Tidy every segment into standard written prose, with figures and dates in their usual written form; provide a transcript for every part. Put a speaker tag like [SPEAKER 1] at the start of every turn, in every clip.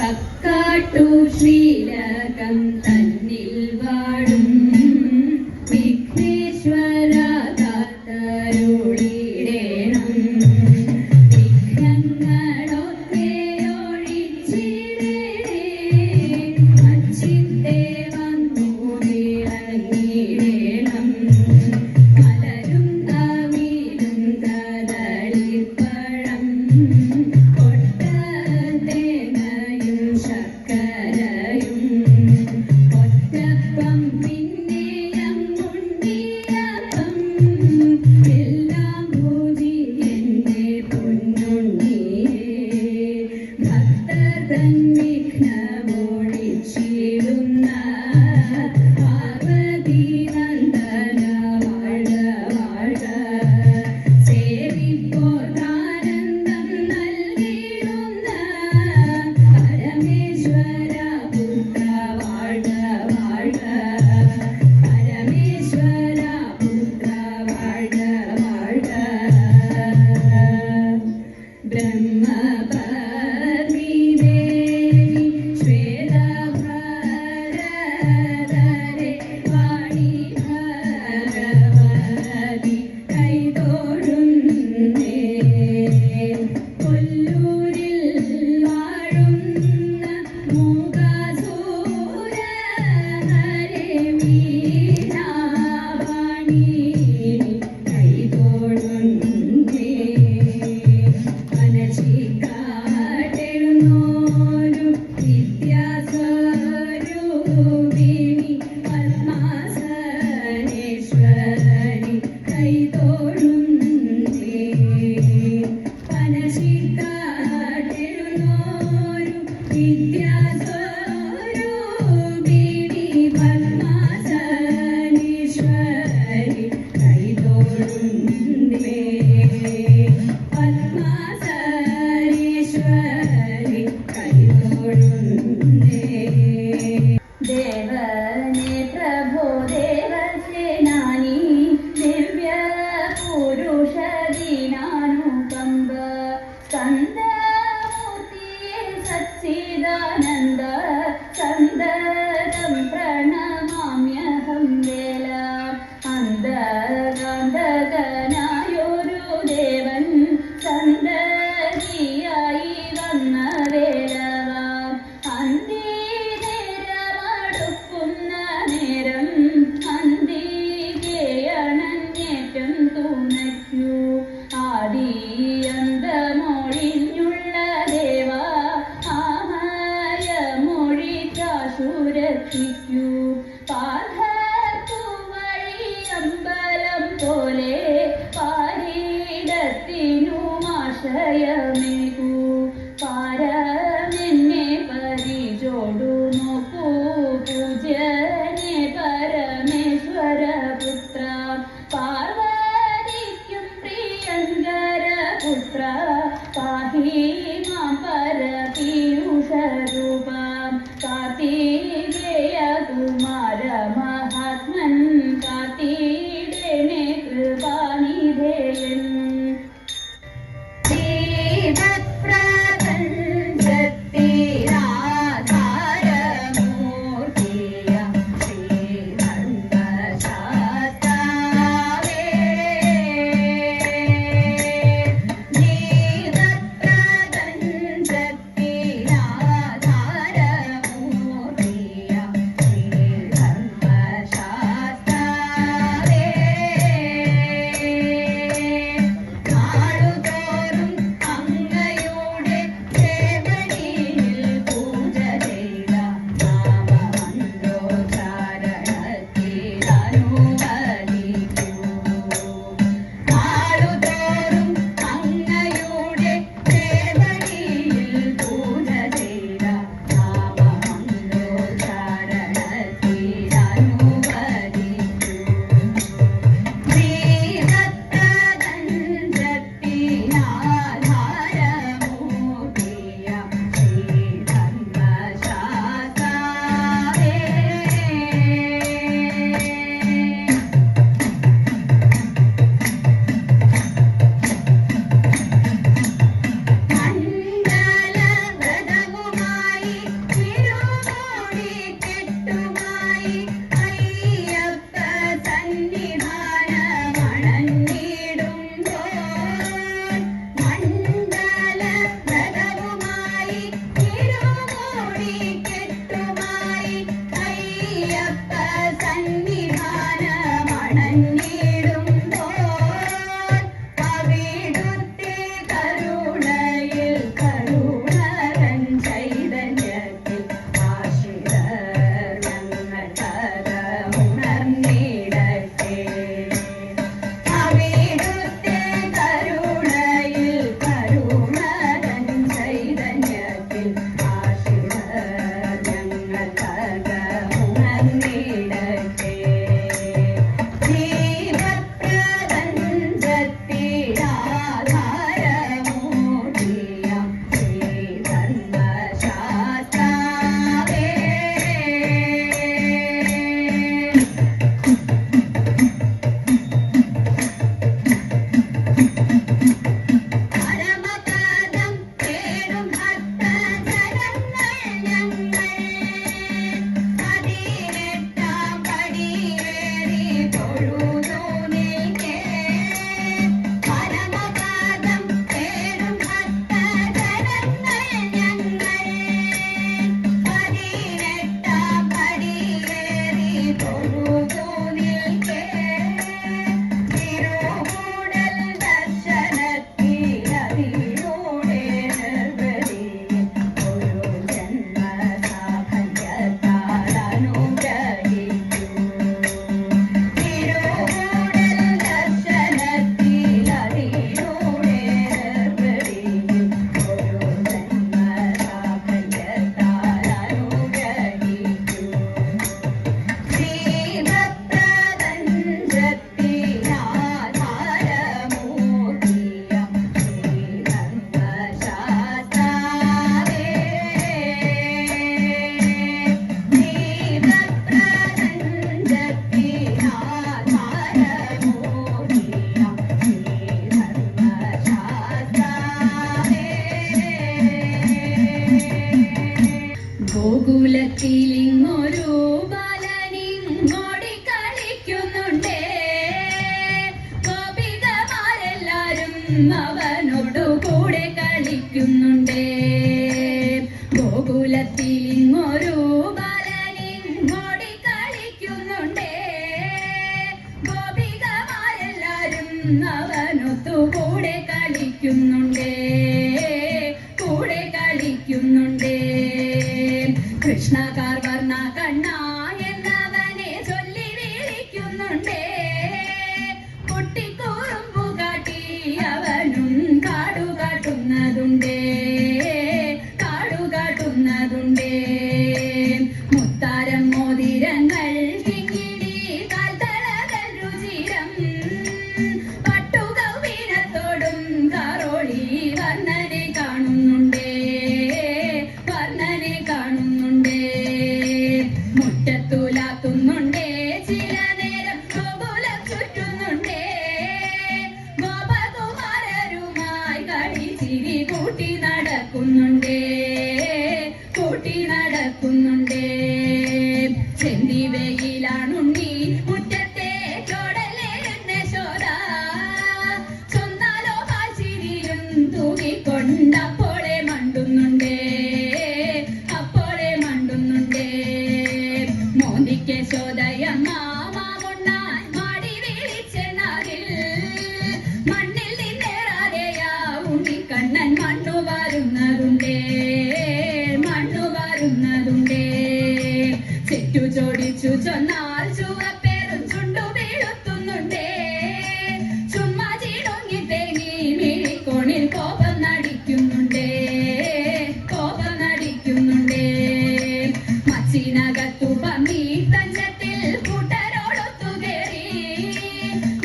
[SPEAKER 1] കക്കാട്ടു ശ്രീലകം തന്നിൽ വാഴും വിഘ്നേശ്വര കാത്തരുളിടേണം. വിഘ്നങ്ങളൊക്കെ ഒഴിച്ചിടണേ, അച്ചിത്തെ വന്നു വിളങ്ങിടേണം. മലരും അവിലും കദളിപ്പഴം കൊട്ടത്തേങ്ങയും ശർക്കരയും ഒറ്റപ്പം പിന്നെയങ്ങുണ്ടിയപ്പം എല്ലാം ഭൂതി എൻ്റെ പൊന്നുണ്ണിയേ. ഭക്തർ തൻ വിഘ്നമൊഴിച്ചിടുന്ന പാർവതി നന്ദന വാഴ വാഴ. സേവിപ്പോർക്കാനന്ദം നൽകിടുന്ന പരമേശ്വര പുത്ര വാഴ വാഴ. പരമേശ്വര പുത്ര വാഴ വാഴ. ബ്രഹ്മപത്നി ദേവി ശ്വേതഭരധരെ വാണി ഭഗവതി കൈതൊഴുന്നേ. കൊല്ലൂരിൽ വാഴുന്ന മൂകാസുര ഹരേ വീണാവാണി കൈതൊഴുന്നേ. മനസ്സിക്കാട്ടെഴുന്നോരു വിദ്യാസ്വരൂപിണി പത്മാസനേശ്വരി കൈതൊഴുന്നേ. മനസ്സിക്കാട്ടെഴുന്നോരു വിദ്യാസ്വരൂപിണി പത്മാസനേശ്വരി കൈതൊഴുന്നേ. പത്മാസനേശ്വരി കൈതൊഴുന്നേ. ദേവനേ പ്രഭോ ദേവസേനാനി ദിവ്യ പുരുഷ ദീനാനുകമ്പ സ്കന്ദമൂർത്തിയേ സച്ചിദാനന്ദ സന്തതം പ്രണമാമ്യഹം വേല. അന്ധകാന്തകനായൊരു ദേവൻ സന്തതിയായി വന്ന വേലവാം. അന്തിനേരമടുക്കുന്ന നേരം അന്തികേയണഞ്ഞേറ്റം തുണയ്ക്കൂ. ആദിയന്തമൊഴിഞ്ഞുള്ള ദേവ ആമയമൊഴി കാശുരക്ഷിക്കൂ. പാർഹർക്കു വഴി അമ്പലം പോലെ പാരിടത്തിനുമാശ്രയമേകൂ. പാരമെന്നെ പരിചോടു നോക്കൂ പൂജ്യനെ പരമേശ്വര പുത്ര. പാർവതിക്കും പ്രിയങ്കര പുത്ര പാഹി മാം പരപീയൂഷരൂപ. കാർത്തികേയ കുമാര മഹ ഗോകുലത്തിലിങ്ങൊരു ബാലനിങ്ങോടി കളിക്കുന്നുണ്ടേ, ഗോപികമാരെല്ലാരും അവനോടു കൂടെ കളിക്കുന്നുണ്ടേ. ഗോകുലത്തിലിങ്ങൊരു ബാലനിങ്ങോടി കളിക്കുന്നുണ്ടേ, ഗോപികമാരെല്ലാരും അവനൊത്തു കൂടെ കളിക്കുന്നുണ്ടേ, കൂടെ കളിക്കുന്നുണ്ടേ. കൃഷ്ണകാർ വർണ്ണ കണ്ണ എന്നവനെ ചൊല്ലി വിളിക്കുന്നുണ്ടേ, കുട്ടിക്കുറുമ്പു കാട്ടി അവനും കാടുകാട്ടുന്നതുണ്ടേ, കാടുകാട്ടുന്നതുണ്ടേ. മുത്താരം മോതിരങ്ങൾ കിങ്ങിണി കാൽത്തളകൾ രുചിരം പട്ടുകൗവീനത്തോടും കാറോളി വർണ്ണനെ കാണുന്നുണ്ടേ, വർണ്ണനെ കാണുന്നുണ്ടേ. മുറ്റത്തുലാത്തുന്നുണ്ടേ ചില നേരം ഗോകുലം ചുറ്റുന്നുണ്ടേ, ഗോപകുമാരരുമായി കളിച്ചിരി കൂട്ടി നടക്കുന്നുണ്ടേ, കൂട്ടി നടക്കുന്നുണ്ടേ. ചെന്തി വെയിലാണുണ്ണി മുറ്റത്തെ ചോടലേരുന്ന ശോധ, ചൊന്നാലോ പാൽച്ചിരിയും തൂകിക്കൊണ്ടപ്പോളെ മണ്ടുന്നുണ്ടേ, അപ്പോളെ മണ്ടുന്നുണ്ടേ. മോന്തിക്ക് ശോധയമ്മ മാമുണ്ണാൻ മാടി വിളിച്ചെന്നാകിൽ, മണ്ണിൽ നിന്നേറാതെയാ ഉണ്ണിക്കണ്ണൻ മണ്ണു വാരുന്നതുണ്ടേ, മണ്ണു വാരുന്നതുണ്ടേ. ചെറ്റു ചോടിച്ചു ചൊന്നാൽ ചുവപ്പേറും ചുണ്ടു വീഴുത്തുന്നുണ്ടേ, ചുമ്മാ ചീടുങ്ങി തേങ്ങി മിഴിക്കോണിൽ കോപം നടിക്കുന്നുണ്ടേ, കോപം നടിക്കുന്നുണ്ടേ. മച്ചിനകത്തു പന്നി തഞ്ചത്തിൽ കൂട്ടരോടൊത്തു കയറി,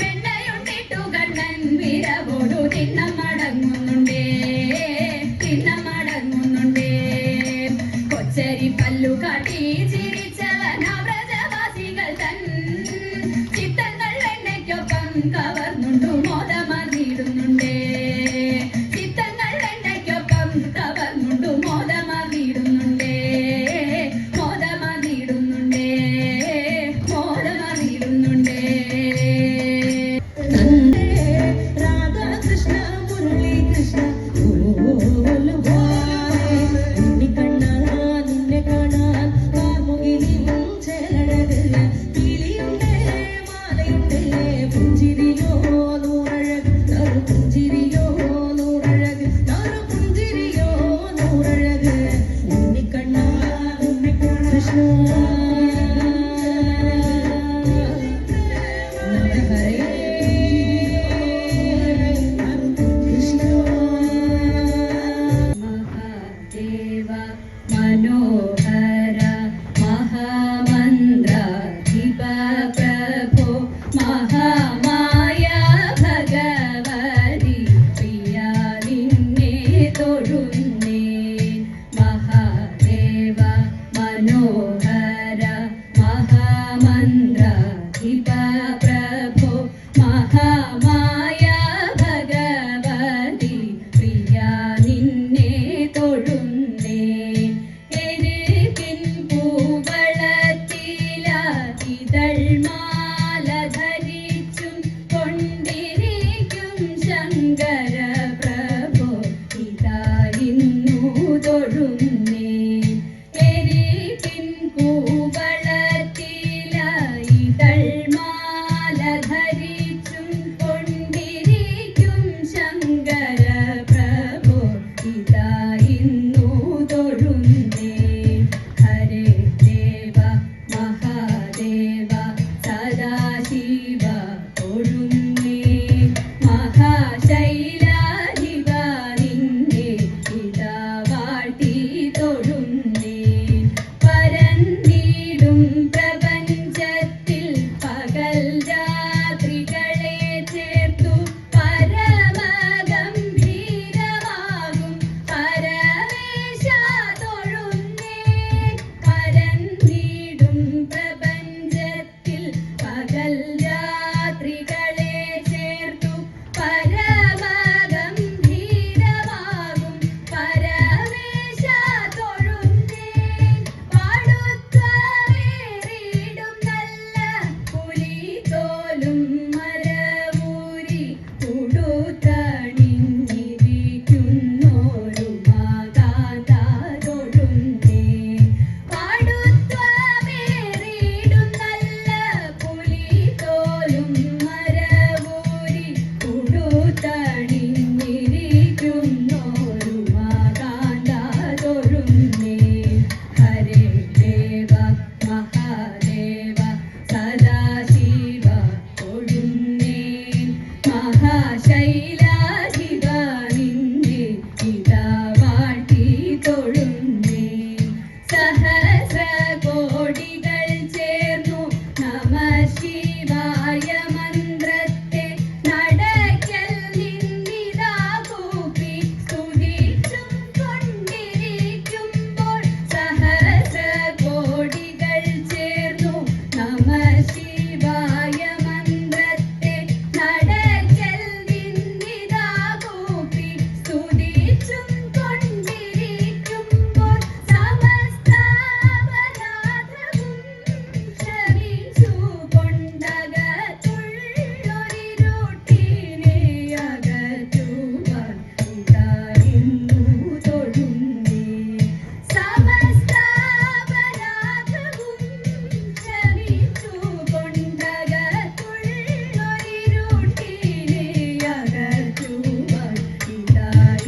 [SPEAKER 1] വെണ്ണയുണ്ടിട്ടു കണ്ണൻ വിരവോടു തിന്നം മടങ്ങുന്നുണ്ടേ, തിന്നം മടങ്ങുന്നുണ്ടേ. കൊച്ചരി പല്ലു കാട്ടി ചിരിച്ചവൻ വ്രജവാസികൾ തൻ ചിത്തങ്ങൾ വെണ്ണയ്ക്കൊപ്പം കവർന്നുണ്ടു മോദമറിയിടുന്നുണ്ടേ, ചിത്തങ്ങൾ വെണ്ണയ്ക്കൊപ്പം കവർന്നുണ്ടു മോദമറിയിടുന്നുണ്ടേ, മോദമറിയിടുന്നുണ്ടേ, മോദമറിയിടുന്നുണ്ടേ.
[SPEAKER 2] രാധാകൃഷ്ണ മുരളി കൃഷ്ണ നിന്നെ കാണാൻ കാർമുകിലും ചേലഴക്, കിളിയുണ്ടേ മാലയുണ്ടേ പുഞ്ചിരിയോ നൂറഴക്, നറു പുഞ്ചിരിയോ നൂറഴക്, നറു പുഞ്ചിരിയോ നൂറഴക്. ഉണ്ണിക്കണ്ണ കൃഷ്ണ
[SPEAKER 1] മഹാദേവ മനോഹര മഹാമന്ത്രാധിപ പ്രഭോ, മഹാമായ ഭഗവതി പ്രിയ നിന്നെ തൊഴുന്നേ. മഹാദേവ മനോഹര മഹാമന്ത്രാധിപ പ്രഭോ, മഹാമായ ഭഗവതി പ്രിയ നിന്നെ തൊഴുന്നേ. എരിൽ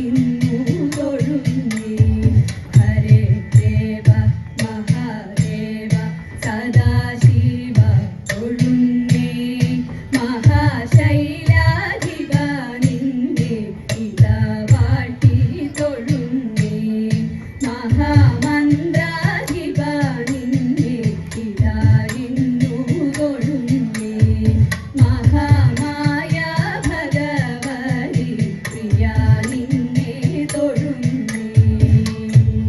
[SPEAKER 1] ഇന്നു തൊഴുന്നേ ഹരേ ദേവ മഹാദേവ സദാശിവ തൊഴുന്നേ മഹാശൈല